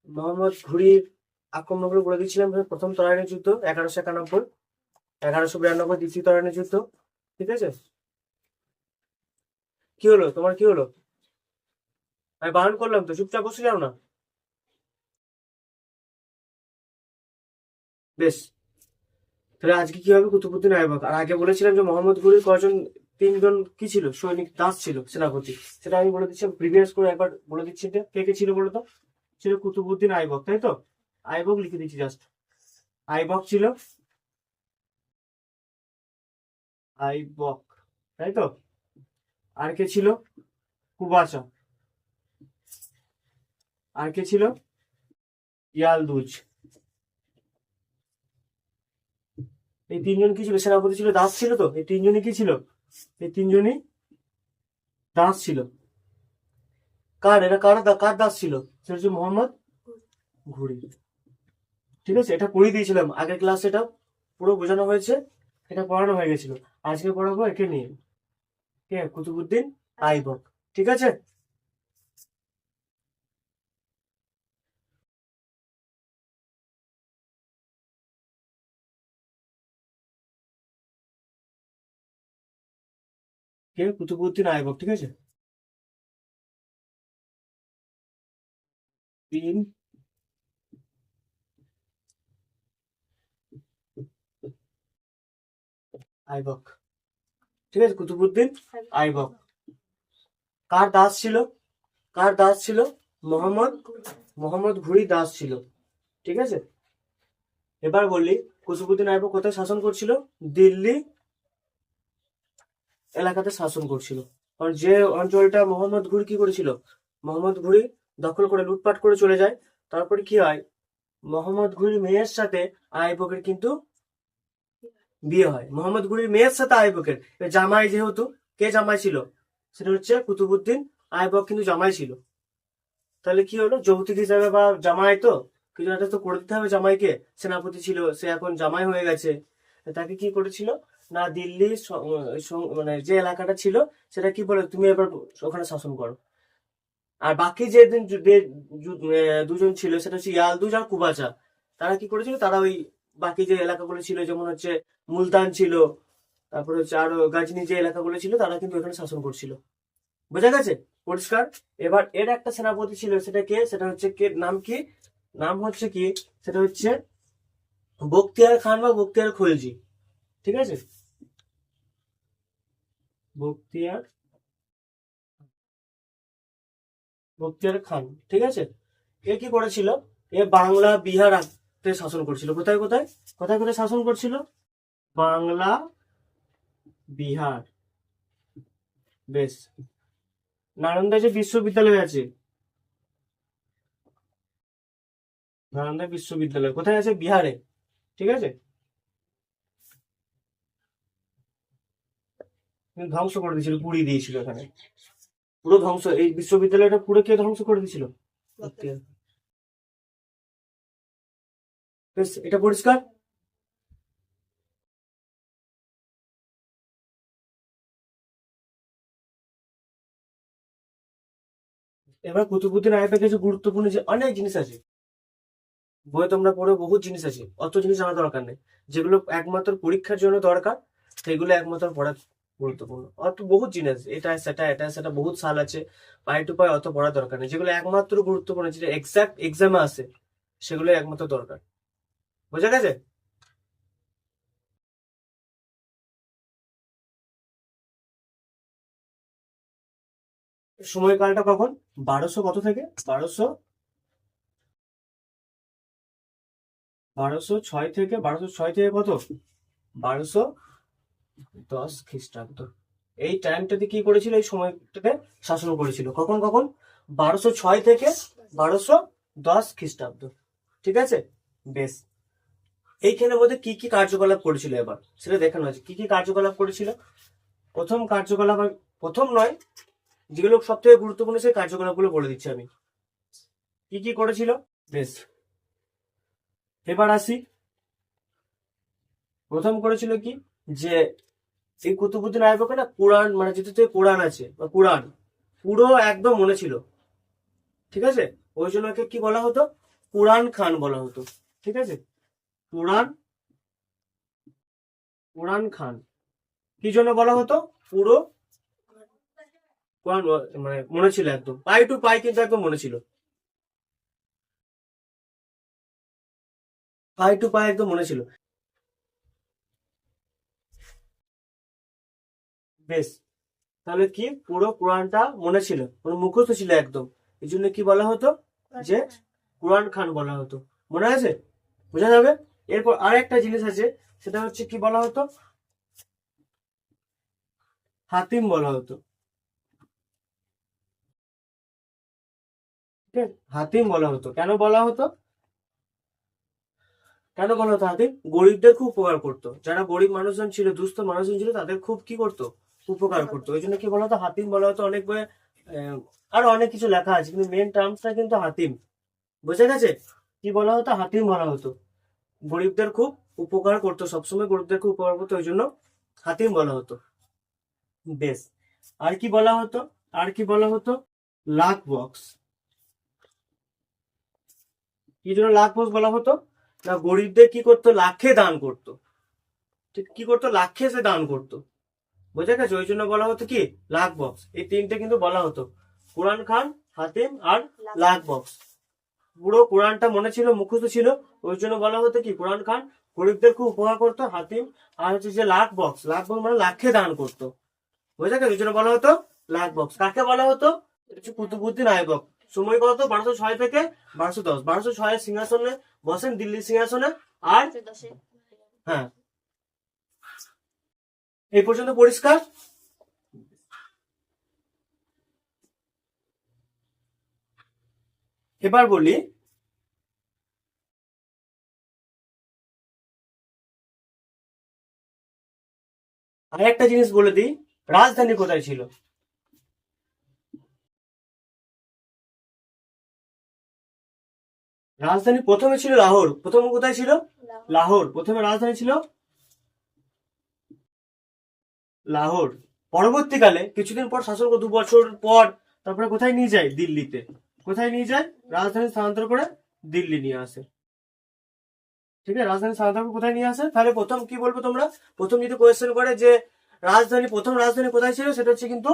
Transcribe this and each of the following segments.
মোহাম্মদ ঘুরির আক্রমণগুলো বলে দিচ্ছিলাম। প্রথম তরাইনের যুদ্ধ 1191, 1192 দ্বিতীয় তরাইনের যুদ্ধ। ঠিক আছে, কি হলো তোমার, কি হলো? আমি বারণ করলাম তো, চুপচাপ বসে যাও না। বেশ, তাহলে আজকে কি হবে? কুতুবুদ্দিন আইবক। আর আগে বলেছিলাম যে মোহাম্মদ ঘুরির কয়জন, তিনজন কি ছিল, সৈনিক দাস ছিল, সেনাপতি। সেটা আমি বলে দিচ্ছি, প্রিভিয়াস করে একবার বলে দিচ্ছি। এটা কে কে ছিল বলো তো? ছিল কুতুবুদ্দিন আইবক, তাই তো? আইবক লিখে দিচ্ছি জাস্ট। আইবক ছিল, আইবক, তাই তো? আর কে ছিল? কুবাচা। আর কে ছিল? ইয়ালদুজ। এই তিনজন কি ছিল? সেনাপতি ছিল, দাস ছিল তো? এই তিনজনই কি ছিল? এই তিনজনই দাস ছিল। কার এরা, কার দাস ছিল? সেটা হচ্ছে মোহাম্মদ ঘুরি। ঠিক আছে, এটা পড়িয়ে দিয়েছিলাম আগের ক্লাসে, এটা পুরো বোঝানো হয়েছে, এটা পড়ানো হয়ে গেছিল। আজকে পড়াবো একে নিয়ে, কে? কুতুবুদ্দিন আইবক। ঠিক আছে, কে? কুতুবুদ্দিন আইবক। ঠিক আছে, তিন আইবক। ঠিক আছে, কুতুবুদ্দিন আইবক কার দাস ছিল? কার দাস ছিল? মোহাম্মদ মোহাম্মদ ঘুরি দাস ছিল। ঠিক আছে, এবার বললি কুতুবুদ্দিন আইবক কোথায় শাসন করছিল? দিল্লি এলাকাতে শাসন করছিল। কারণ যে অঞ্চলটা মোহাম্মদ ঘুরি কি করেছিল, মোহাম্মদ ঘুরি দখল করে লুটপাট করে চলে যায়। তারপরে কি হয়, মোহাম্মদ ঘুরির মেয়ের সাথে আইবকের কিন্তু বিয়ে হয়। মোহাম্মদ ঘুরির মেয়ের সাথে আইবকের জামাই, যেহেতু কে জামাই ছিল? সেটা হচ্ছে কুতুবুদ্দিন আইবক কিন্তু জামাই ছিল। তাহলে কি হলো, যৌতুক হিসাবে বা জামাই তো কিছু একটা তো করে দিতে হবে জামাইকে। সেনাপতি ছিল, সে এখন জামাই হয়ে গেছে। তাকে কি করেছিল না, দিল্লি মানে যে এলাকাটা ছিল সেটা কি বলে, তুমি এবার ওখানে শাসন করো। আর বাকি যে দুজন ছিল সেটা হচ্ছে ইয়ালদুজ আর কুবাচা। তারা কি করেছিল, তারা ওই বাকি যে এলাকাগুলো ছিল, যেমন হচ্ছে মুলতান ছিল, তারপরে হচ্ছে আরো গাজনি যে এলাকাগুলো ছিল, তারা কিন্তু এখানে শাসন করছিল। বোঝা গেছে? পরিষ্কার? এবার এর একটা সেনাপতি ছিল, সেটা কে? সেটা হচ্ছে কে, নাম কি? নাম হচ্ছে কি, সেটা হচ্ছে বখতিয়ার খান বা বখতিয়ার খলজি। ঠিক আছে, বখতিয়ার বখতিয়ার খান। ঠিক আছে, এ কি করেছিল, এ বাংলা বিহার শাসন করছিল। কোথায় কোথায় কোথায় কোথায় শাসন করছিল? বাংলা, বিহার। বেশ, নালন্দা যে বিশ্ববিদ্যালয় আছে, নালন্দা বিশ্ববিদ্যালয় কোথায় আছে? বিহারে। ঠিক আছে, কিন্তু ধ্বংস করে দিয়েছিল, পুড়িয়ে দিয়েছিল এখানে, পুরো ধ্বংস। এই বিশ্ববিদ্যালয়টা পুরো কে ধ্বংস করে দিয়েছিল? বখতিয়ার। বেশ, এটা পরিষ্কার? এবার কুতুবুদ্দিন আইবেক কিছু গুরুত্বপূর্ণ যে অনেক জিনিস আছে, বই তোমরা পড়ে বহুত জিনিস আছে, অত জিনিস জানা দরকার নেই। যেগুলো একমাত্র পরীক্ষার জন্য দরকার, সেগুলো একমাত্র পড়া গুরুত্বপূর্ণ। অত বহুত জিনিস, এটা সেটা বহুত সাল আছে, পাই টু পাই অত পড়া দরকার নেই। যেগুলো একমাত্র গুরুত্বপূর্ণ, যেটা এক্সাক্ট এক্সামে আসে, সেগুলো একমাত্র দরকার। বোঝা গেছে? সময়কালটা কখন? 1200 কত থেকে? 1206 থেকে, 1206 থেকে কত? 1210 খ্রিস্টাব্দ। এই টাইমটাতে কি করেছিল, এই সময়টাতে শাসন করেছিল। কখন কখন? 1206 থেকে 1210 খ্রিস্টাব্দ। ঠিক আছে, বেশ। এইখানে মধ্যে কি কি কার্যকলাপ করেছিল এবার সেটা দেখানো আছে। কি কি কার্যকলাপ করেছিল? প্রথম কার্যকলাপ, প্রথম নয়, যেগুলো সব থেকে গুরুত্বপূর্ণ সেই কার্যকলাপগুলো বলে দিচ্ছি আমি, কি কি করেছিল। বেশ, এবার আসি। প্রথম করেছিল কি, যে এই কুতুবুদ্দিন আইবকের না কোরআন, মানে যেটাতে কোরআন আছে বা কোরআন পুরো একদম মনে ছিল। ঠিক আছে, ওই জন্য একে কি বলা হতো? কুরআন খান বলা হতো। ঠিক আছে, কুরআন কুরআন খান কি জন্য বলা হতো? পুরো কোরআন মানে মনে ছিল একদম, পাই টু পাই কিন্তু একদম মনে ছিল, পাই টু পাই একদম মনে ছিল। বেশ, তাহলে কি পুরো কোরআনটা মনে ছিল, মানে মুখস্থ ছিল একদম, এই জন্য কি বলা হতো? যে কোরআন খান বলা হতো। মনে আছে? বোঝা যাবে। এরপর আর একটা জিনিস আছে, সেটা হচ্ছে কি বলা হতো? হাতিম বলা হতো। ঠিক আছে? হাতিম বলা হতো। কেন বলা হতো? কেন বলা হতো হাতিম? গরিবদের খুব উপকার করতো, যারা গরিব মানুষজন ছিল, দুস্থ মানুষজন ছিল, তাদের খুব কি করতো? উপকার করতো। ওই জন্য কি বলা হতো? হাতিম বলা হতো। অনেক বইয়ে আরো অনেক কিছু লেখা আছে, কিন্তু মেন টার্মসটা কিন্তু হাতিম। বুঝে গেছে? কি বলা হতো? হাতিম বলা হতো। গরিবদের খুব উপকার করতো, সবসময় গরিবদের খুব উপকার করতো, ওই জন্য হাতিম বলা হতো। বেশ, আর কি বলা হতো? আর কি বলা হতো? লাখ বক্স। কি জন্য লাখ বক্স বলা হতো? না, গরিবদের কি করতো? লাখে দান করতো। ঠিক কি করতো? লাখে সে দান করতো। বোঝা গেছে? ওই জন্য বলা হতো কি? লাখ বক্স। এই তিনটে কিন্তু বলা হতো, কোরআন খান, হাতিম আর লাখ বক্স। পুরো কোরআনটা মনে ছিল, মুখস্থ ছিল, ওই জন্য বলা হতো কি? কোরআন খান। গরিবদের খুব উপকার করতো হাতিম। আর হচ্ছে যে লাখ বক্স, লাখ বক্স মানে লাখে দান করতো। বুঝা গেছে? ওই জন্য বলা হতো লাখ বক্স। কাকে বলা হতো? এটা হচ্ছে কুতুবুদ্দিন আইবক। সময় কত? 1206 থেকে 1210। 1206 সিংহাসনে বসেন, দিল্লির সিংহাসনে। আর হ্যাঁ, এই পর্যন্ত পরিষ্কার। এবার বলি, আর একটা জিনিস বলে দিই, রাজধানী কোথায় ছিল? রাজধানী প্রথমে ছিল লাহোর। প্রথমে কোথায় ছিল? লাহোর। প্রথমে রাজধানী ছিল লাহোর। পরবর্তীকালে কিছুদিন পর, শাসন 2 বছর পর, তারপরে কোথায় নিয়ে যায়? দিল্লিতে। কোথায় নিয়ে যায়? রাজধানী স্থানান্তর করে দিল্লি নিয়ে আসে। ঠিক আছে, রাজধানী স্থানান্তর করে কোথায় নিয়ে আসে? তাহলে প্রথম কি বলবো তোমরা? প্রথম যদি কোয়েশ্চেন করে যে রাজধানী, প্রথম রাজধানী কোথায় ছিল, সেটা হচ্ছে কিন্তু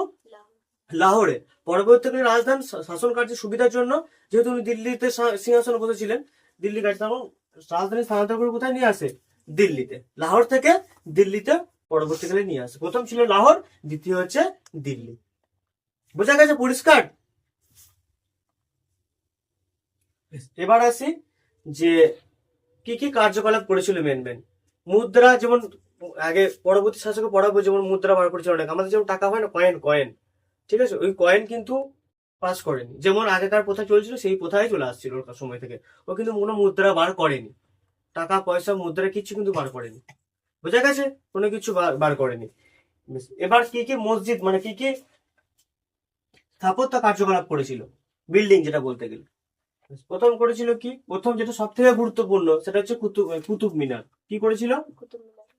লাহোরে। পরবর্তীকালে রাজধানী শাসন কার্যের সুবিধার জন্য, যেহেতু উনি দিল্লিতে সিংহাসনে বসেছিলেন, দিল্লি কার্য, তখন রাজধানী স্থানান্তর করে কোথায় নিয়ে আসে? দিল্লিতে। লাহোর থেকে দিল্লিতে পরবর্তীকালে নিয়ে আসে। প্রথম ছিল লাহোর, দ্বিতীয় হচ্ছে দিল্লি। বোঝা গেছে? পরিষ্কার। এবার আসি যে কি কি কার্যকলাপ করেছিল মেন মেন। মুদ্রা, যেমন আগে পরবর্তী শাসকে পড়াবো, যেমন মুদ্রা বার করেছিল অনেক। আমাদের যেমন টাকা হয় না, কয়েন কয়েন, ঠিক আছে, ওই কয়েন কিন্তু পাস করেনি। যেমন আগেকার প্রথা চলছিল, সেই প্রথায় চলে আসছিল ওর সময় থেকে। ও কিন্তু কোনো মুদ্রা বার করেনি, টাকা পয়সা মুদ্রা কিছু কিন্তু বার করেনি। বোঝা গেছে? কোনো কিছু বার করেনি। বেশ, এবার কি কি মসজিদ, মানে কি কি স্থাপত্য কার্যকলাপ করেছিল, বিল্ডিং যেটা বলতে গেলে। প্রথম করেছিল কি? প্রথম যেটা সব থেকে গুরুত্বপূর্ণ, সেটা হচ্ছে কুতুব মিনার। কি করেছিল?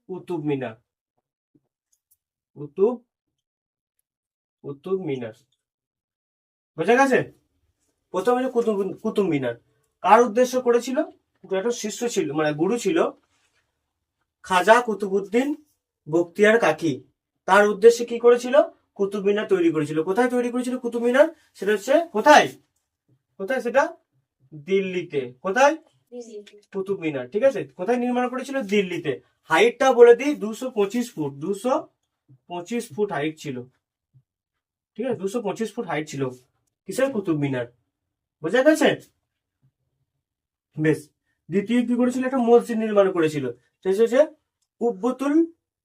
কুতুব মিনার। কুতুব কুতুব মিনার। বোঝা গেছে? প্রথম হচ্ছে কুতুব মিনার। কার উদ্দেশ্য করেছিল? একটা শিষ্য ছিল, মানে গুরু ছিল, খাজা কুতুবুদ্দিন বখতিয়ার কাকি। তার উদ্দেশ্যে কি করেছিল? কুতুব মিনার তৈরি করেছিল। কোথায় তৈরি করেছিল কুতুব মিনার? সেটা হচ্ছে কোথায়? কোথায় সেটা? দিল্লিতে। কোথায়? কুতুব মিনার। ঠিক আছে, কোথায় নির্মাণ করেছিল? দিল্লিতে। হাইটটা বলে দিই, 225 ফুট। 225 ফুট হাইট ছিল। ঠিক আছে, 225 ফুট হাইট ছিল কিসের? কুতুব মিনার। বোঝা গেছে? বেশ, দ্বিতীয় কি করেছিল? একটা মসজিদ নির্মাণ করেছিল, সেটা হচ্ছে কুব্বতুল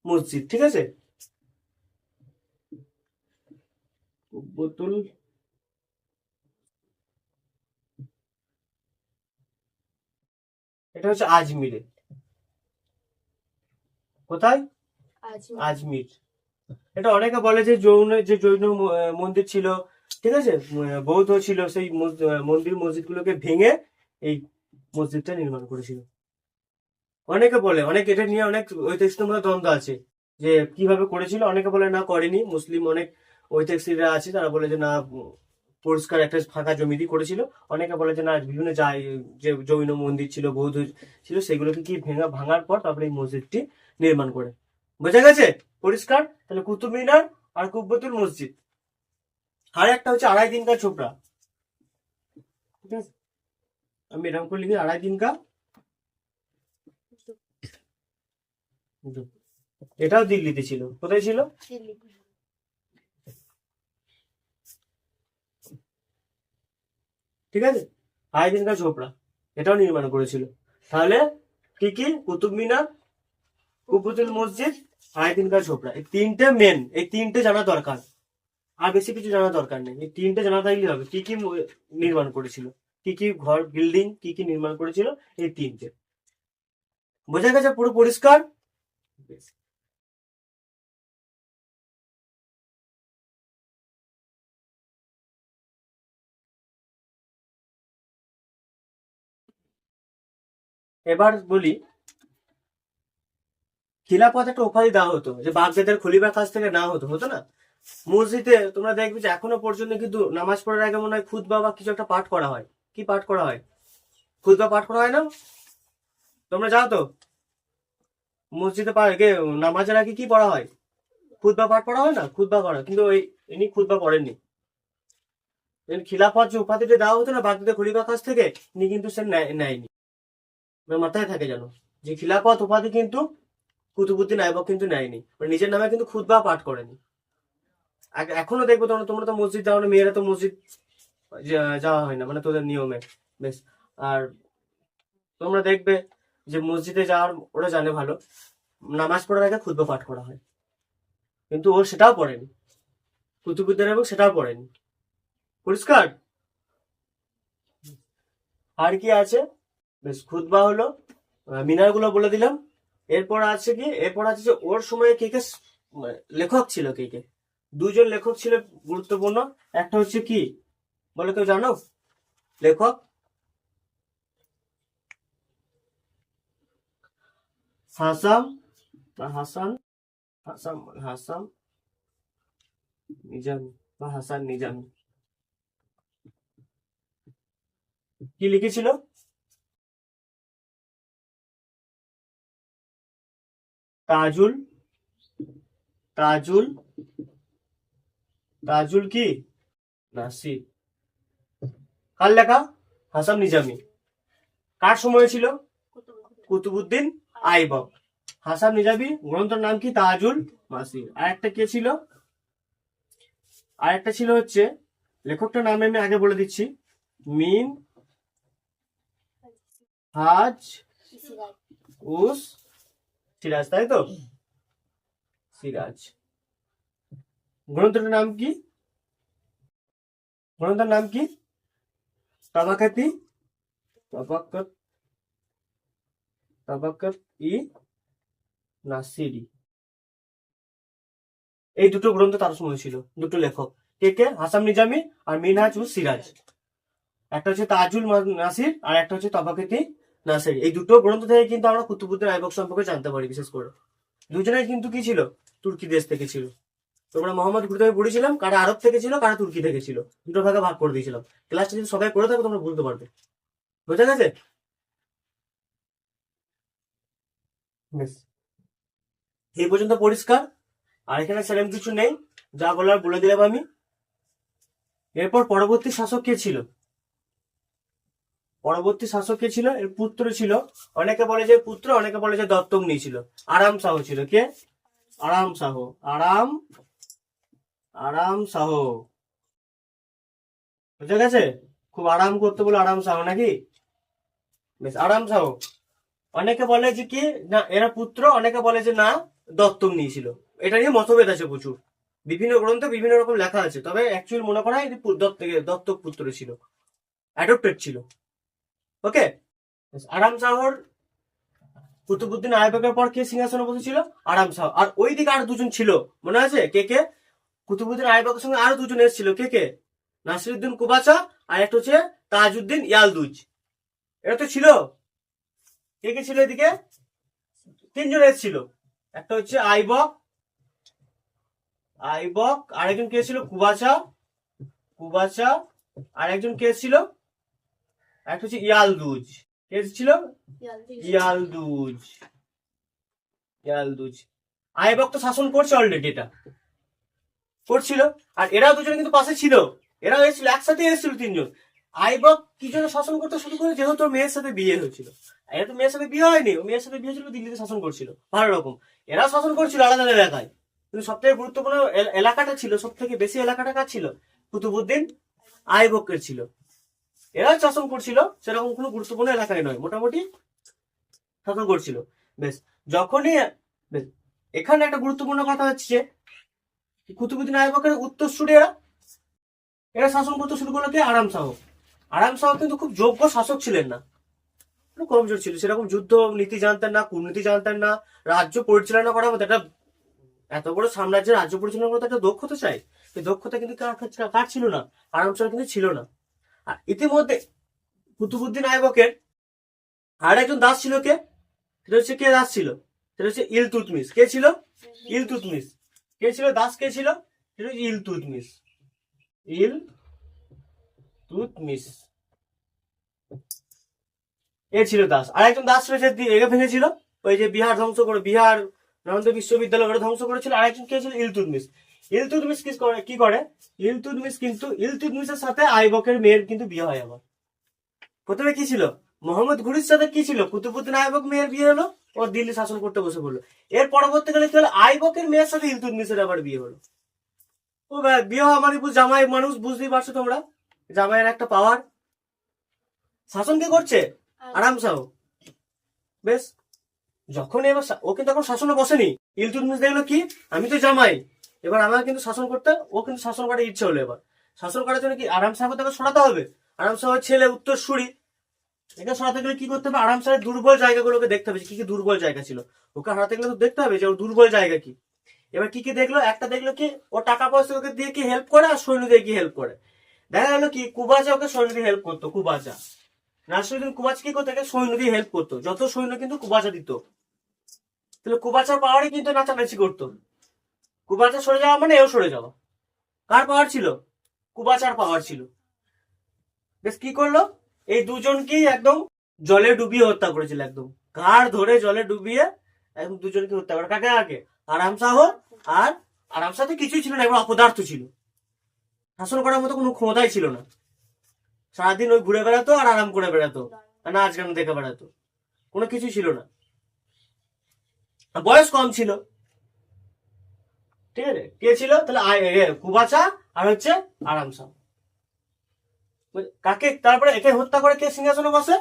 মসজিদ। ঠিক আছে, কুব্বতুল, এটা হচ্ছে আজমিরে। কোথায়? আজমির। এটা অনেকে বলে যে জৈন মন্দির ছিল, ঠিক আছে, বৌদ্ধ ছিল, সেই মন্দির গুলোকে ভেঙে এই মসজিদটা নির্মাণ করেছিল। অনেকে বলে, অনেক এটা নিয়ে অনেক ঐতিহাসিকদের মধ্যে দ্বন্দ্ব আছে যে কিভাবে করেছিল। অনেকে বলে না, করেনি। মুসলিম অনেক ঐতিহাসিকরা আছে, তারা বলে যে না, পরিষ্কার একটা ফাঁকা জমি দিয়ে করেছিল। অনেকে বলে যে না, বিভিন্ন যে জৈন মন্দির ছিল, বৌদ্ধ ছিল, সেগুলোকে কি ভাঙার পর তারপরে এই মসজিদটি নির্মাণ করে। বোঝা গেছে? পরিষ্কার? তাহলে কুতুব মিনার আর কুব্বতুল মসজিদ। আর একটা হচ্ছে আড়াই দিন কা ছোপড়া। ঠিক আছে, আমি এরকম করে লিখি, আড়াই দিন কা। এটাও দিল্লিতে ছিল। কোথায় ছিল? ঠিক আছে, আড়াই দিন কা ছোপড়া এটাও নির্মাণ করেছিল। তাহলে কি কি? কুতুব মিনার, কুব্বতুল মসজিদ, আড়াই দিন কা ছোপড়া, এই তিনটে মেন। এই তিনটে জানা দরকার, আর বেশি কিছু জানা দরকার নেই। এই তিনটে জানা থাকলে হবে। কি কি নির্মাণ করেছিল, কি কি ঘর, বিল্ডিং কি কি নির্মাণ করেছিল, এই তিনটে। বোঝা গেছে? পুরো পরিষ্কার? এবার বলি, খিলাফত একটা উপাধি দেওয়া হতো, যে বাগদাদের খলিফার কাছ থেকে না হতো, হতো না? মসজিদে তোমরা দেখবে যে এখনো পর্যন্ত কিন্তু নামাজ পড়ার আগে মনে হয় খুতবা বা কিছু একটা পাঠ করা হয়। কি পাঠ করা হয়? খুতবা পাঠ করা হয় না? তোমরা যাও তো মসজিদে, নামাজের আগে কি পড়া হয়? খুতবা পাঠ পড়া হয় না? খুতবা করা, কিন্তু ইনি খুতবা পড়েননি। খিলাফত যে উপাধিটা দেওয়া হতো না বাগদাদের খলিফার কাছ থেকে, ইনি কিন্তু সে নেয়নি। মাথায় থাকে যেন, যে খিলাফত উপাধি কিন্তু কুতুবুদ্দিন আইবক কিন্তু নেয়নি, নিজের নামে কিন্তু খুতবা পাঠ করেনি। এখনো দেখবো, তোমরা তোমরা তো মসজিদ যাও না, মেয়েরা তো মসজিদ যাওয়া হয় না, মানে তোদের নিয়মে। বেশ। আর তোমরা দেখবে যে মসজিদে যাওয়ার ওরা জানে ভালো, নামাজ পড়ার আগে খুতবা পাঠ করা হয়, কিন্তু ও সেটাও পড়েনি। কুতুবুদ্দিন আইবক সেটাও পড়েনি। পরিষ্কার? আর কি আছে? বেশ, খুতবা হলো, মিনার গুলো বলে দিলাম। এরপর আছে কি? এরপর আছে যে ওর সময়ে কে কে লেখক ছিল, কে কে? দুজন লেখক ছিল গুরুত্বপূর্ণ। একটা হচ্ছে কি বলে, কেউ জানো লেখক? হাসাম বা হাসান, হাসাম হাসাম নিজামি বা হাসান নিজামি। কি লিখেছিল? তাজুল, তাজুল, তাজুল কি নাসির। কার লেখা? হাসান নিজামি। কার সময় ছিল? কুতুবুদ্দিন আইবক। হাসান নিজামি গ্রন্থের নাম কি? তাজুল মাসির। আর একটা কে ছিল? আর একটা ছিল হচ্ছে, লেখকটার নাম আমি আগে বলে দিচ্ছি, মিন হাজ উস সিরাজ, তাই তো? সিরাজ। গ্রন্থটার নাম কি? গ্রন্থের নাম কি? তাবাকাতি, তাবাকাত, তাবাকাত ই নাসিরি। এই দুটো গ্রন্থ তার সময় ছিল, দুটো লেখক। কে কে? হাসান নিজামি আর মিনহাজ উস সিরাজ। একটা হচ্ছে তাজুল নাসির, আর একটা হচ্ছে তাবাকাতি নাসির। এই দুটো গ্রন্থ থেকে কিন্তু আমরা কুতুবুদ্দিন আইবক সম্পর্কে জানতে পারি। বিশেষ করে দুজনেই কিন্তু কি ছিল? তুর্কি দেশ থেকে ছিল। তোমরা মোহাম্মদ ঘুরতে আমি পড়েছিলাম, কারা আরব থেকে ছিল, কারা তুর্কি থেকে ছিল, দুটো ভাগে ভাগ করে দিয়েছিলাম। ক্লাসটা যদি সবাই করে থাকো তোমরা বুঝতে পারবে। বোঝা গেছে? বেশ, এই পর্যন্ত পরিষ্কার? আর এখানে সেরকম কিছু নেই, যা বলার বলে দিলাম আমি। এরপর পরবর্তী শাসক কে ছিল? পরবর্তী শাসক কে ছিল? এর পুত্র ছিল। অনেকে বলে যে পুত্র, অনেকে বলে যে দত্তক নিয়েছিল। আরাম শাহ ছিল। কে? আরাম শাহ। আরাম, আরাম শাহ। বুঝা গেছে? খুব আরাম করতে বলে আরাম শাহ নাকি? বেশ, আরাম শাহ। অনেকে বলে যে কি না এরা পুত্র, অনেকে বলে যে না দত্তক নিয়েছিল। এটা নিয়ে মতভেদ আছে প্রচুর, বিভিন্ন গ্রন্থে বিভিন্ন রকম লেখা আছে, তবে অ্যাকচুয়াল মনে করা হয় দত্তক পুত্র ছিল, অ্যাডপ্টেড ছিল। ওকে। আরাম শাহর, কুতুবুদ্দিন আইবকের পর কে সিংহাসনে বসেছিল? আরাম শাহ। আর ওই দিকে আর দুজন ছিল, মনে আছে কে কে? কুতুবুদ্দিন আইবকের সঙ্গে আরো দুজন এসেছিল। কে কে? নাসিরুদ্দিন কুবাচা, আর একটা হচ্ছে তাজউদ্দিন ইয়ালদুজ। এরা তো ছিল। কে কে ছিল এদিকে? তিনজন এসেছিল। একটা হচ্ছে আইবক, আইবক, আরেকজন কে ছিল? কুবাচা, কুবাচা, আর একজন কে ছিল, একটা হচ্ছে ইয়ালদুজ। কে ছিল? ইয়ালদুজ। ইয়ালদুজ আইবক তো শাসন করছে অলরেডি, এটা করছিল। আর এরাও দুজনে কিন্তু পাশে ছিল, এরাও এসেছিল, একসাথে এসেছিল তিনজন। আইবক কি জন্য শাসন করতে শুরু করে, যেহেতু ওর মেয়ের সাথে বিয়ে হয়েছিল। এরা তো মেয়ের সাথে বিয়ে হয়নি, ও মেয়ের সাথে বিয়ে হয়েছিল, দিল্লিতে শাসন করছিল ভালো রকম। এরা শাসন করছিল আলাদা আলাদা এলাকায়, কিন্তু সব থেকে গুরুত্বপূর্ণ এলাকাটা ছিল, সব থেকে বেশি এলাকাটা কার ছিল? কুতুবুদ্দিন আইবকের ছিল। এরা শাসন করছিল, সেরকম কোনো গুরুত্বপূর্ণ এলাকায় নয়, মোটামুটি শাসন করছিল। বেশ, যখনই বেশ, এখানে একটা গুরুত্বপূর্ণ কথা হচ্ছে, কুতুবুদ্দিন আইবকের উত্তরসূরি এরা, এরা শাসন করতে শুরু করলো কে? আরাম শাহ। আরাম শাহ কিন্তু খুব যোগ্য শাসক ছিলেন না, একটু কমজোর ছিল, সেরকম যুদ্ধ নীতি জানতেন না, কূটনীতি জানতেন না। রাজ্য পরিচালনা করার মতো একটা এত বড় সাম্রাজ্যের রাজ্য পরিচালনা করতে একটা দক্ষতা চাই, সেই দক্ষতা কিন্তু কার ছিল না? আরাম শাহ কিন্তু ছিল না। আর ইতিমধ্যে কুতুবুদ্দিন আইবকের আর একজন দাস ছিল, কে? সেটা হচ্ছে, কে দাস ছিল? সেটা হচ্ছে ইলতুৎমিশ। কে ছিল? ইলতুৎমিশ। কে ছিল দাস? কে ছিল? সেটা হচ্ছে ইলতুৎমিশ। ইলতুৎমিশ এ ছিল দাস। আর একজন দাস রয়েছে, এগে ভেঙেছিল, ওই যে বিহার ধ্বংস করে, বিহার নালন্দা বিশ্ববিদ্যালয় করে ধ্বংস করেছিল। আর একজন কে ছিল? ইলতুৎমিশ। ইলতুৎমিশ কি করে? ইলতুৎমিশের সাথে আইবকের মেয়ের কিন্তু বিয়ে হয়। আবার প্রথমে কি ছিল? মোহাম্মদ ঘুরির সাথে কি ছিল? কুতুবুদ্দিন আইবক মেয়ের বিয়ে হলো, ও দিল্লি শাসন করতে বসে পড়লো। এর পরবর্তীকালে কি হলো? আইবকের মেয়ের সাথে ইলতুৎমিশের আবার বিয়ে হলো। ও বিয়ে হওয়া মানে জামাই মানুষ, বুঝতেই পারছো তোমরা, জামাইয়ের একটা পাওয়ার। শাসন কে করছে? আরাম শাহ। বেশ, যখন এবার ও কিন্তু এখন শাসনে বসেনি। ইলতুৎমিশ দেখলো কি, আমি তো জামাই, এবার আমার কিন্তু শাসন করতে, ও কিন্তু শাসন করার ইচ্ছে হলো। এবার শাসন করার জন্য কি আরাম শাহকে তাকে সরাতে হবে। আরাম শাহের ছেলে উত্তরসূরি, এটা সরাতে গেলে কি করতে হবে? আরাম শাহের দুর্বল জায়গাগুলোকে দেখতে হবে, কি কি দুর্বল জায়গা ছিল। ওকে হারাতে গেলে তো দেখতে হবে যে ওর দুর্বল জায়গা কি। এবার কি কি দেখলো? একটা দেখলো কি, ও টাকা পয়সা ওকে দিয়ে কি হেল্প করে, আর সৈন্য দিয়ে কি হেল্প করে। দেখা গেলো কি, কুবাচা ওকে সৈন্য দিয়ে হেল্প করতো। কুবাচা, নাসিরুদ্দিন কুবাচা কি করতো? সৈন্য দিয়ে হেল্প করতো, যত সৈন্য কিন্তু কুবাচা দিত। তাহলে কুবাচার পাওয়ারই কিন্তু নাচানাচি করতো। কুবাচা সরে যাওয়া মানে এও সরে যাওয়া। কার পাওয়ার ছিল? কুবাচার পাওয়ার ছিল। বেশ, কি করলো? এই দুজনকেই একদম জলে ডুবিয়ে হত্যা করেছিল, একদম ঘাড় ধরে জলে ডুবিয়ে একদম দুজনকে হত্যা করে। কাকে? আগে আরাম শাহ। আর আরাম শাহ তো কিছুই ছিল না, এবার অপদার্থ ছিল, শাসন করার মতো কোনো ক্ষমতাই ছিল না। সারাদিন ওই ঘুরে বেড়াতো আর আরাম করে বেড়াতো, নাচ গান দেখে বেড়াতো, কোনো কিছু ছিল না। বয়স কম ছিল। ঠিক আছে, কে ছিল তাহলে? কুবাচা আর হচ্ছে আরাম শাহ। কাকে তারপরে একে হত্যা করে কে সিংহাসনে বসে?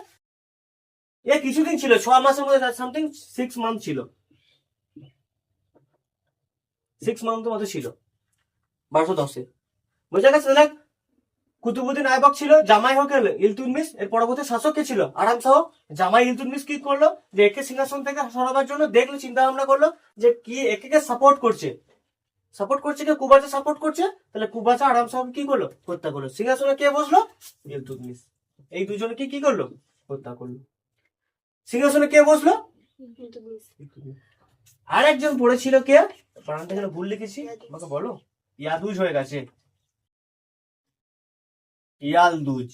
এ কিছুদিন ছিল, 6 মাসের মধ্যে, সামথিং 6 মান্থ ছিল, 6 মান্থের মধ্যে ছিল 1210-এ। বোঝা গেছে? তাহলে কুতুবুদ্দিন আইবক ছিল, জামাই হোক ইলতুৎমিশ। এর পরবর্তী শাসক কে ছিল? আরাম শাহ। জামাই ইলতুৎমিশ কি করলো? যে একে সিংহাসন থেকে সরাবার জন্য দেখলো, চিন্তা ভাবনা করলো যে কি একে সাপোর্ট করছে। সাপোর্ট করছে কে? কুবাচা সাপোর্ট করছে। তাহলে কুবাচা আরাম শাহ কি করলো? হত্যা করলো। সিংহাসনে কে বসলো? ইলতুৎমিশ। এই দুজনকে কি করলো? হত্যা করলো। সিংহাসনে কে বসলো? আর একজন পড়েছিল কে? বানানটা যেন ভুল লিখেছি, আমাকে বলো। ইয়াদুজ হয়ে গেছে, ইয়ালদুজ।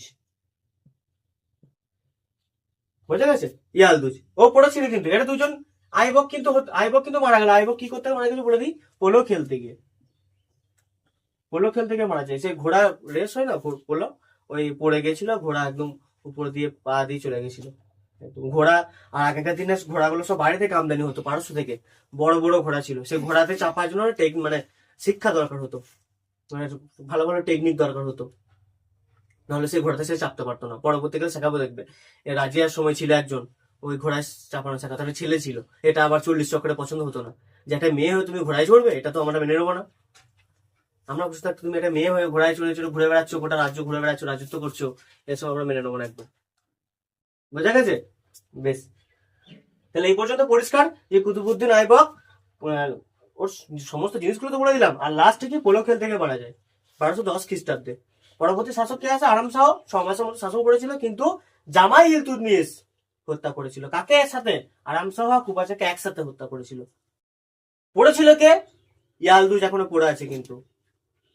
বোঝা গেছে? ইয়ালদুজ ও পড়েছিল, কিন্তু এটা দুজন। আইবক কিন্তু মারা গেল। আইবক কি করতে মারা গেছে বলে দিই, পোলো খেলতে গিয়ে। পোলো খেলতে গিয়ে মারা যায়। সে ঘোড়া রেস হয় না, পোলো, ওই পড়ে গেছিল, ঘোড়া একদম উপর দিয়ে পা দিয়ে চলে গেছিল ঘোড়া। আর আগেকার দিনে ঘোড়াগুলো সব বাইরে থেকে আমদানি হতো, পারস্য থেকে, বড় বড় ঘোড়া ছিল। সে ঘোড়াতে চাপার জন্য মানে শিক্ষা দরকার হতো, মানে ভালো ভালো টেকনিক দরকার হতো, নাহলে সেই ঘোড়াতে সে চাপতে পারতো না। পরবর্তীকালে শেখাবো, দেখবে। রাজিয়ার সময় ছিল একজন, ওই ঘোড়ায় চাপানো শেখা, তাহলে ছেলে ছিল। এটা আবার 40 চক্করে পছন্দ হতো না, যে একটা মেয়ে হয়ে তুমি ঘোড়ায় চড়বে, এটা তো আমরা মেনে নেবো না। আমরা বুঝতে থাকতো তুমি একটা মেয়ে হয়ে ঘোড়ায় চড়ে চড়ে ঘুরে বেড়াচ্ছ, গোটা রাজ্য ঘুরে বেড়াচ্ছ, রাজত্ব করছো, এসব আমরা মেনে নেবো না একদম। বোঝা গেছে? বেশ, তাহলে এই পর্যন্ত পরিষ্কার যে কুতুবুদ্দিন আইবক ওর সমস্ত জিনিসগুলো তো বলে দিলাম। আর লাস্টে কি পোলো খেল থেকে মারা যায় 1210 খ্রিস্টাব্দে। পরবর্তী শাসক কে আছে? আরাম শাহ। 6 মাসের মতো শাসন করেছিল, কিন্তু জামাই ইলতুৎমিশ হত্যা করেছিল। কাকে একসাথে? আরাম শাহ আর কুবাচাকে একসাথে হত্যা করেছিল। পড়েছিল কে? ইয়ালদুজ এখনো পড়ে আছে কিন্তু।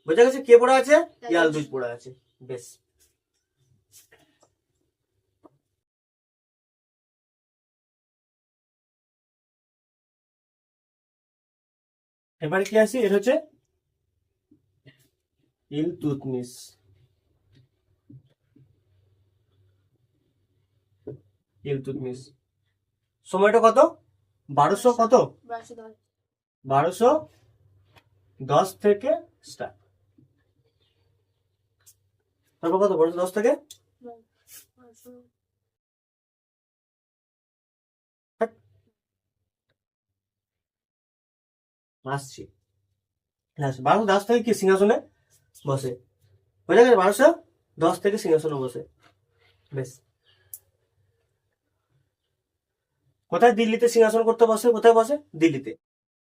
বোঝা গেছে কে পড়ে আছে? ইয়ালদুজ পড়ে আছে। বেশ। এবারে কি আসি, এটা হচ্ছে ইলতুৎমিশ। ইলতুৎমিশ সময়টা কত, 1200 কত, 1210 থেকে স্টার্ট। তারপর কত, 1210 থেকে আসছি। 1210 থেকে কি সিংহাসনে বসে, বুঝা গেছে? 1210 থেকে সিংহাসনে বসে। বেশ, কোথায়? দিল্লিতে সিংহাসন করতে বসে। কোথায় বসে? দিল্লিতে।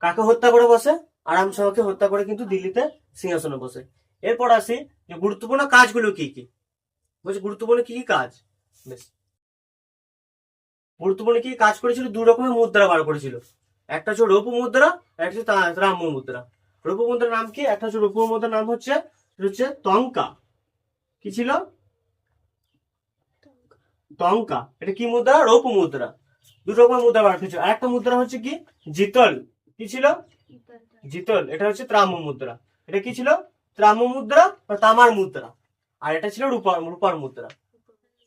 কাকে হত্যা করে বসে? আরাম শাহকে হত্যা করে কিন্তু দিল্লিতে সিংহাসনে বসে। এরপর আসি যে গুরুত্বপূর্ণ কাজগুলো কি কি, বলছে গুরুত্বপূর্ণ কি কি কাজ। বেশ, গুরুত্বপূর্ণ কি কাজ করেছিল? দু রকমের মুদ্রা বার করেছিল, একটা হচ্ছে রৌপ্য মুদ্রা, একটা হচ্ছে রাম্য মুদ্রা। রৌপ্য মুদ্রার নাম কি? একটা হচ্ছে রৌপ্য মুদ্রার নাম হচ্ছে টঙ্কা। কি ছিল? টঙ্কা। এটা কি মুদ্রা? রৌপ্য মুদ্রা। দু রকমের মুদ্রা বার করেছিল। আর একটা মুদ্রা হচ্ছে কি? জিতল। কি ছিল? জিতল। এটা হচ্ছে ত্রাম্য মুদ্রা। এটা কি ছিল? ত্রাম্য মুদ্রা বা তামার মুদ্রা। আর এটা ছিল রূপার মুদ্রা,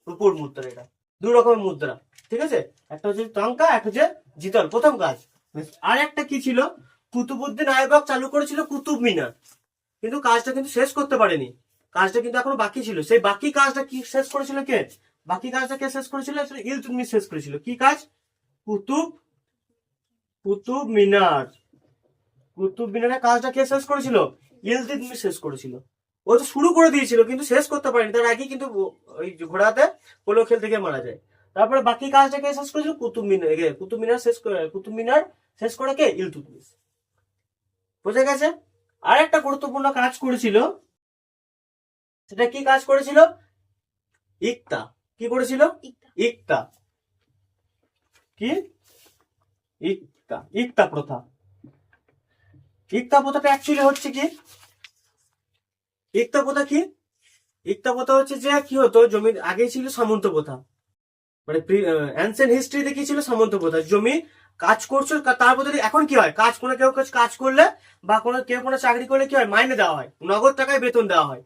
রূপোর মুদ্রা। এটা দু রকমের মুদ্রা, ঠিক আছে? একটা হচ্ছে টঙ্কা, একটা হচ্ছে জিতল। প্রথম কাজ। আর একটা কি ছিল? কুতুবউদ্দিন আইবক চালু করেছিল কুতুব মিনার, কিন্তু কাজটা কিন্তু শেষ করতে পারেনি। কাজটা কিন্তু এখনো বাকি ছিল। সেই বাকি কাজটা কি শেষ করেছিল কে? বাকি কাজটা কে শেষ করেছিল? ইলতুৎমিশ শেষ করেছিল। কি কাজ? কুতুব মিনার। কুতুব মিনারের কাজটা কে শেষ করেছিল? ইলতুৎমিশ শেষ করেছিল। ও তো শুরু করে দিয়েছিল কিন্তু শেষ করতে পারেনি। তার আগে কিন্তু ওই ঘোড়াতে পোলো খেলতে গিয়ে মারা যায়। তারপরে বাকি কাজটা কে শেষ করেছিল? কুতুব মিনার শেষ করে কে? ইলতুৎমিশ। বুঝে গেছে? আর একটা গুরুত্বপূর্ণ কাজ করেছিল, সেটা কি কাজ করেছিল? ইকতা। কি করেছিল? ইকতা। কি? ইকতা। ইকতা প্রথা। ইকতা প্রথাটা অ্যাকচুয়ালি হচ্ছে কি? ইকতা প্রথা কি? ইকতা প্রথা হচ্ছে যে কি হতো, জমি আগে ছিল সামন্ত প্রথা, মানে অ্যানসিয়েন্ট হিস্ট্রিতে কি ছিল? সামন্ত প্রথা। জমি কাজ করছো, তার বদলে এখন কি হয়? কাজ কোনো কেউ কাজ করলে বা কেউ কোনো চাকরি করলে কি হয়? মাইনে দেওয়া হয়, নগদ টাকায় বেতন দেওয়া হয়,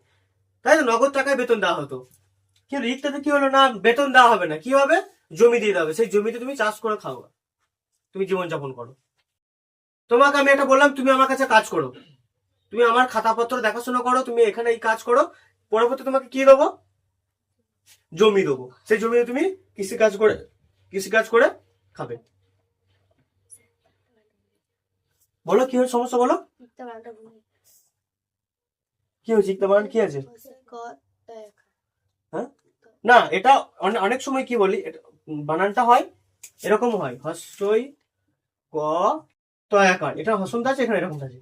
তাই তো? নগদ টাকায় বেতন দেওয়া হতো। কিন্তু ইকতাতে কি হলো না? বেতন দেওয়া হবে না। কি হবে? জমি দিয়ে দেওয়া হবে। সেই জমিতে তুমি চাষ করে খাও, তুমি জীবনযাপন করো। তোমাকে আমি এটা বললাম, তুমি আমার কাছে কাজ করো, তুমি আমার খাতাপত্র দেখাশোনা করো, তুমি এখানে এই কাজ করো, পরবর্তী তোমাকে কি দেবো? জমি দেবো। সেই জমিতে তুমি কৃষিকাজ করে খাবে। বলো কি হয়েছে, সমস্যা বলো। কি হয়েছে? ইকতা বানান কি আছে? হ্যাঁ, না, এটা অনেক সময় কি বলি, বানানটা হয় এরকম হয়, হস্যই ক তয়াকার। এটা হসন্ত আছে, এখানে এরকম থাকে,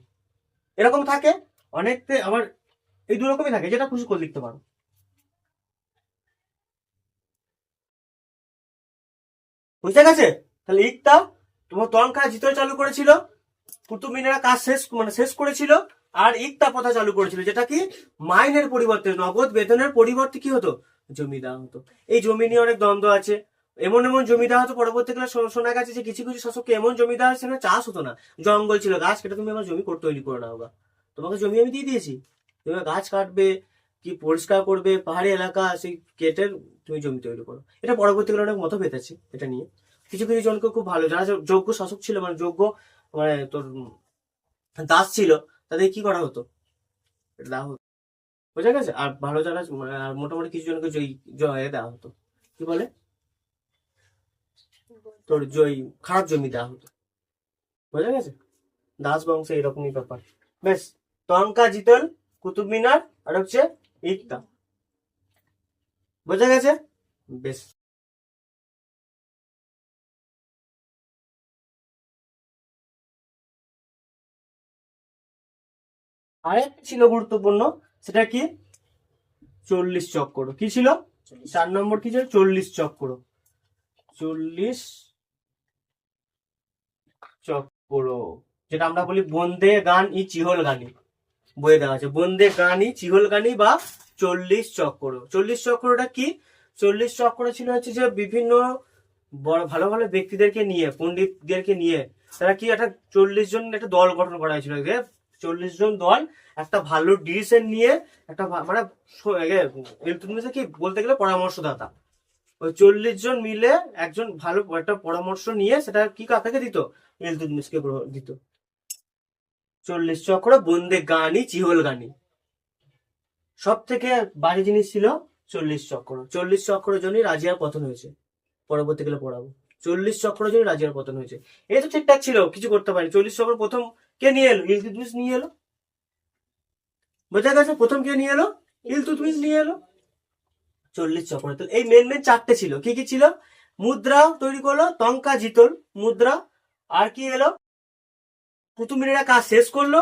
এরকম থাকে। অনেকতে আবার এই দু রকমই থাকে, যেটা খুশি করে লিখতে পারো। বুঝতে গেছে? তাহলে ইকতা তোমার তনখা জিতল চালু করেছিল, কুতুব মিনারা কাজ শেষ করেছিল, আর ইকতা প্রথা চালু করেছিল, যেটা কি মাইনের পরিবর্তে, নগদ বেতনের পরিবর্তে কি হতো? জমি দেওয়া হতো। এই জমি নিয়ে অনেক দ্বন্দ্ব আছে। এমন এমন জমি দেওয়া হতো, পরবর্তীকালে শোনা গেছে যে কিছু কিছু শাসককে এমন জমি দেওয়া হচ্ছে না, চাষ হতো না, জঙ্গল ছিল, গাছ কেটে তুমি আমার জমি তৈরি করে নাও গা, তোমাকে জমি আমি দিয়ে দিয়েছি, তুমি গাছ কাটবে, কি পরিষ্কার করবে, পাহাড়ি এলাকা সেই কেটে তুমি জমি তৈরি করো। এটা পরবর্তীকালে অনেক মতভেদ আছে এটা নিয়ে। কিছু কিছু জনকে খুব ভালো, যারা যোগ্য শাসক ছিল, মানে যোগ্য, মানে তোর দাস ছিল, তাদের কি করা হতো? এটা দেওয়া হতো। বোঝা গেছে? আর ভালো যারা, আর মোটামুটি কিছু জনকে জয় দেওয়া হতো, কি বলে তোর খারাপ জমি দেওয়া হতো। বোঝা গেছে? দাস বংশে এরকমই ব্যাপার। বেশ, তনকা জিতল, কুতুব মিনার, আর হচ্ছে ইকতা। বোঝা গেছে? বেশ, আরেকটা ছিল গুরুত্বপূর্ণ, সেটা কি? 40 চক্র। কি ছিল? 4 নম্বর কি ছিল? 40 চক্র। 40 চক্র, যেটা আমরা বলি বন্দে গান ই চিহল গানি, বইয়ে দেওয়া আছে বন্দে গান ই চিহল গানি বা 40 চক্র। 40 চক্রটা কি? 40 চক্র ছিল হচ্ছে যে বিভিন্ন বড় ভালো ভালো ব্যক্তিদেরকে নিয়ে, পণ্ডিতদেরকে নিয়ে তারা কি একটা 40 জন একটা দল গঠন করা হয়েছিল, 40 জন দল একটা ভালো ডিসিশন নিয়ে একটা মানে ইলতুৎমিশকে কি বলতে গেলে পরামর্শদাতা, ওই 40 জন মিলে একজন ভালো একটা পরামর্শ নিয়ে সেটা কি কাকে দিত, ইলতুৎমিশকে দিত। 40 চক্র বন্দে গানি চিহল গানি, সব থেকে বাজে জিনিস ছিল 40 চক্র। 40 চক্র জনই রাজিয়ার পতন হয়েছে, পরবর্তীকালে পড়াবো। 40 চক্র জনই রাজিয়ার পতন হয়েছে। এই তো ঠিকঠাক ছিল, কিছু করতে পারি। 40 চক্র প্রথম কে নিয়ে এলো, ইলতুৎমিশ নিয়ে এলো, বোঝা গেছে? প্রথম কে নিয়ে এলো, ইলতুৎমিশ নিয়ে এলো। 40 চক্র, তো এই মেন 4টে ছিল। কি কি ছিল? মুদ্রা তৈরি করলো, টঙ্কা জিতল মুদ্রা, আর কি এলো, কুতুব মিনারের কাজ শেষ করলো,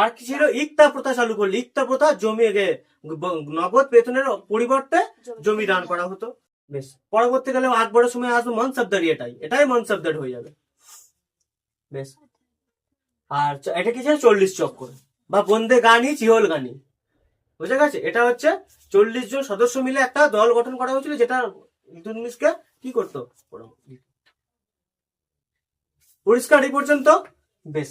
আর কি ছিল, ইকতা প্রথা চালু করলো। ইকতা প্রথা, জমি নগদ বেতনের পরিবর্তে জমি দান করা হতো। বেশ, পরবর্তীকালে আকবরের সময় আসবে মনসবদারি, এটাই মনসবদার হয়ে যাবে। বেশ, আর এটা কি ছিল, 40 চক্র বা বন্দে গানি চিহল গানি, বুঝা গেছে? এটা হচ্ছে 40 জন সদস্য মিলে একটা দল গঠন করা হয়েছিল, যেটা ইলতুৎমিশকে কি করতো, পরিষ্কার এই পর্যন্ত। বেশ,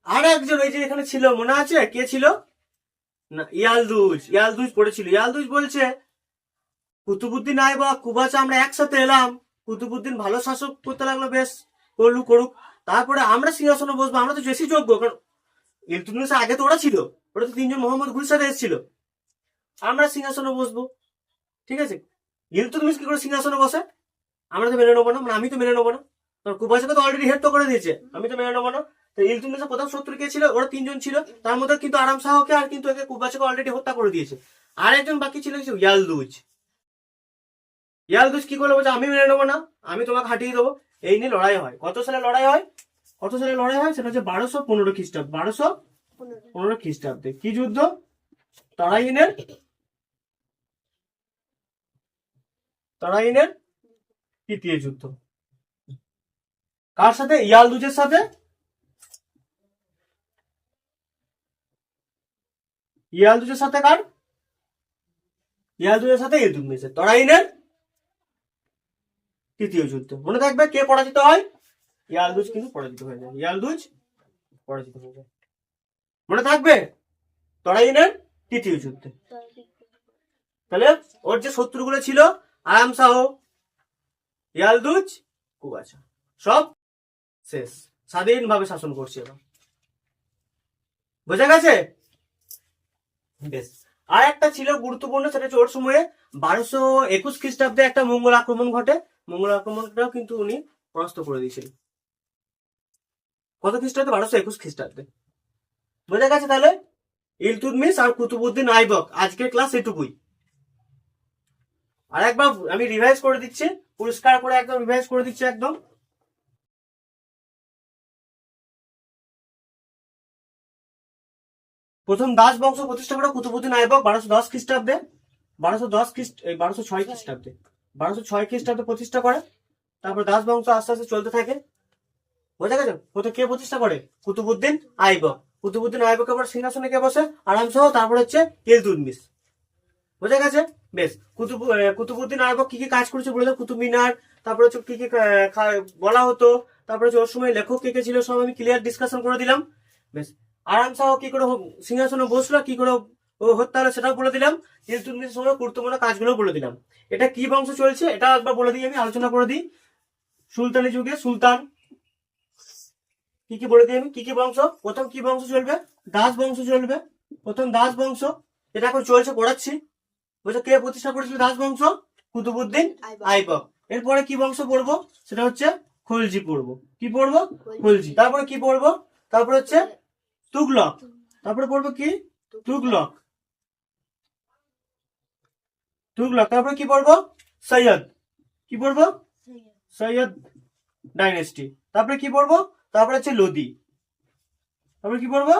আর একজন ওই যে এখানে ছিল, মনে আছে কে ছিল না, ইয়ালদুজ পড়েছিল। ইয়ালদুজ বলছে কুতুবুদ্দিন আইবক কুবাচা আমরা একসাথে এলাম, কুতুবুদ্দিন ভালো শাসক করতে লাগলো, বেশ করুক, তারপরে আমরা সিংহাসনে বসবো, আমরা তো বেশি যোগ্য, কারণ ইলতুৎমিশ আগে তো ওরা ছিল, ওরা তো 3জন মোহাম্মদ ঘুরির সাথে এসেছিল, আমরা সিংহাসনে বসবো। ঠিক আছে, ইলতুৎমিশ কি করে সিংহাসনে বসে, আমরা তো মেনে নেবো না, মানে আমি তো মেনে নেবো না, কারণ কুবাচাকে তো অলরেডি হেড তো করে দিয়েছে, আমি তো মেনে নেবো না। তো ইলতুৎমিশের প্রথম শত্রু কে ছিল, ওরা 3জন ছিল, তার মধ্যে কিন্তু আরাম শাহকে আর কিন্তু একে কুবাচাকে অলরেডি হত্যা করে দিয়েছে। আর একজন বাকি ছিল ইয়ালদুজ। ইয়ালদুজ কি করলো, বলছে আমি মেনে নেবো না, আমি তোমাকে হাঁটিয়ে দেবো। এই নিয়ে লড়াই হয়। কত সালে লড়াই হয়, সেটা হচ্ছে 1215 খ্রিস্টাব্দ, 1215 খ্রিস্টাব্দে। কি যুদ্ধ, তারাইনের তৃতীয় যুদ্ধ। কার সাথে, ইয়ালদুজের সাথে, কার, ইয়ালদুজের সাথে ইলতুৎমিশের, তরাইনের তৃতীয় যুদ্ধ। মনে থাকবে কে পরাজিত হয়, ইয়ালদুজ কিন্তু পরাজিত হয়ে যায়, মনে থাকবে, তরাইনের তৃতীয় যুদ্ধে। তাহলে ওর যে শত্রুগুলো ছিল, আরাম শাহ, ইয়ালদুজ, কুবাচা, সব শেষ, স্বাধীনভাবে শাসন করছে এবার। বোঝা গেছে? বেশ, আর একটা ছিল গুরুত্বপূর্ণ, সেটা হচ্ছে ওর সময়ে 1221 খ্রিস্টাব্দে একটা মঙ্গল আক্রমণ ঘটে। মঙ্গল আক্রমণটাও কিন্তু উনি পরাস্ত করে দিয়েছিলেন। কত খ্রিস্টাব্দে, 1221 খ্রিস্টাব্দে। বোঝা গেছে? তাহলে ইলতুৎমিশ আর কুতুবুদ্দিন আইবক, আজকের ক্লাস এটুকুই। আর একবার আমি রিভাইজ করে দিচ্ছি, পরিষ্কার করে একদম রিভাইজ করে দিচ্ছি একদম। প্রথম দাস বংশ প্রতিষ্ঠা করা কুতুবুদ্দিন আইবক 1210 খ্রিস্টাব্দে, 1206 খ্রিস্টাব্দে, 1206 খ্রিস্টাব্দে প্রতিষ্ঠা করে। তারপর দাস বংশ আস্তে আস্তে চলতে থাকে। বোঝা গেছে? প্রথম কে প্রতিষ্ঠা করে, কুতুবুদ্দিন আইবক। কুতুবুদ্দিন আইবক এবার সিংহাসনে কে বসে, আরাম শাহ, তারপর হচ্ছে ইলতুৎমিশ। বোঝা গেছে? বেশ, কুতুবুদ্দিন আইবক কি কি কাজ করেছে বলে, কুতুব মিনার, তারপর হচ্ছে কি কি বলা হতো, তারপর হচ্ছে ওর সময় লেখক কে কে ছিল, সব আমি ক্লিয়ার ডিসকাশন করে দিলাম। বেশ, আরাম শাহ কি করে সিংহাসনে বসলো, কি করে ও হত্যা হলো সেটাও বলে দিলাম। ইলতুৎমিশের সময় গুরুত্বপূর্ণ কাজগুলো বলে দিলাম। এটা কি বংশ চলছে এটা একবার বলে দিই, আমি আলোচনা করে দিই। সুলতানি যুগে সুলতান, কি কি বলে দিই আমি, কি কি বংশ, প্রথম কি বংশ চলবে, দাস বংশ চলবে। প্রথম দাস বংশ, এটা এখন চলছে, পড়াচ্ছি। বুঝছো, কে প্রতিষ্ঠা করেছিল দাস বংশ, কুতুবুদ্দিন আইবক। এরপরে কি বংশ পড়বো, সেটা হচ্ছে খলজি পড়বো। কি পড়বো, খলজি। তারপরে কি পড়বো, তারপরে হচ্ছে তুগলক। তারপরে পড়বো কি, তুগলক। তারপরে কি পড়বো, সৈয়দ। কি পড়বো, সৈয়দ ডাইনেস্টি। তারপরে কি পড়বো, তারপরে হচ্ছে লোদি। তারপরে কি পড়বো,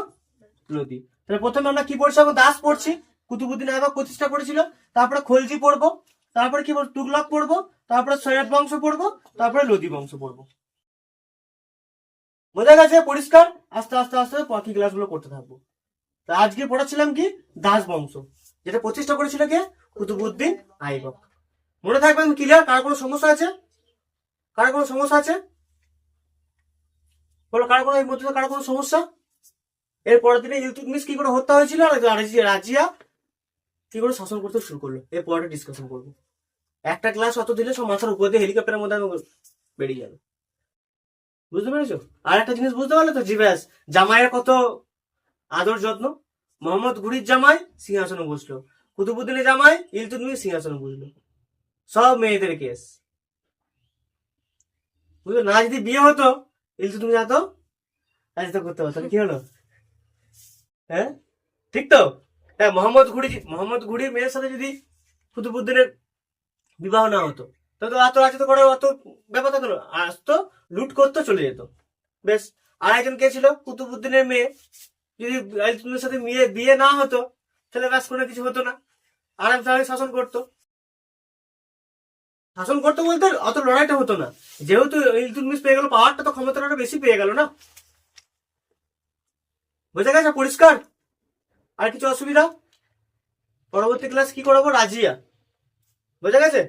লোদি। তাহলে প্রথমে আমরা কি পড়ছি, এখন দাস পড়ছি, কুতুবুদ্দিন আইবক প্রতিষ্ঠা করেছিল। তারপরে খলজি পড়বো, তারপরে কি পড়বো, তুগলক পড়বো, তারপরে সৈয়দ বংশ পড়বো, তারপরে লোদি বংশ পড়বো। বোঝা গেছে? পরিষ্কার? আস্তে আস্তে আস্তে বাকি ক্লাসগুলো করতে থাকবো। তা আজকে পড়াচ্ছিলাম কি, দাস বংশ, যেটা প্রতিষ্ঠা করেছিল কে, কুতুবুদ্দিন আইবক। মনে থাকবেন? ক্লিয়ার? কার কোনো সমস্যা আছে, বলো কারো কোনো, এর মধ্যে কারো কোনো সমস্যা? এর পরের দিনে ইলতুৎমিশ কি করে হত্যা হয়েছিল আর রাজিয়া কি করে শাসন করতে শুরু করলো, এর পরে ডিসকাশন করবো। একটা ক্লাস অত দিলে সব মাথার উপর দিয়ে হেলিকপ্টারের মধ্যে বেরিয়ে যাবে। বুঝতে পেরেছো? আর একটা জিনিস বুঝতে পারলে তো, জি ব্যাস, জামাইয়ের কত আদর যত্ন। মোহাম্মদ ঘুরির জামাই সিংহাসনে বসলো, কুতুবুদ্দিনের জামাই ইলতুৎমিশ সিংহাসনে বসলো, সব মেয়েদের কেস। বুঝলো না? যদি বিয়ে হতো ইলতুৎমিশ এত রাজত্ব করতে পারতো, কি হলো? হ্যাঁ, ঠিক তো? হ্যাঁ, মোহাম্মদ ঘুরির মেয়ের সাথে যদি কুতুবুদ্দিনের বিবাহ না হতো, তাহলে তো এত রাজত্ব করার অত ব্যাপার থাকতো না, আসতো লুট করতো চলে যেত। বেশ। আর একজন কে ছিল? কুতুবুদ্দিনের মেয়ে। যদি ইলতুৎমিশের সাথে বিয়ে না হতো, তাহলে ব্যাস কোনো কিছু হতো না, আরামসে শাসন করতো। শাসন করতো বলতে অত লড়াইটা হতো না, যেহেতু ইলতুৎমিশ পেয়ে গেল পাওয়ারটা, তো ক্ষমতাটা বেশি পেয়ে গেল না। বুঝে গেছে? পরিষ্কার? আর কিছু অসুবিধা? পরবর্তী ক্লাস কি করাবো? রাজিয়া। বুঝে গেছে?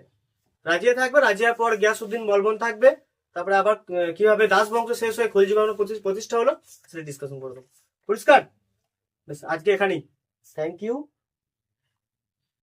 রাজিয়া থাকবে, রাজিয়ার পর গিয়াসউদ্দিন বলবন থাকবে, তারপরে আবার কিভাবে দাস বংশ শেষ হয়ে খলজি বংশ প্রতিষ্ঠা হলো সেটা ডিসকাশন করবো। পরিষ্কার? আজকে এখানেই। Thank you.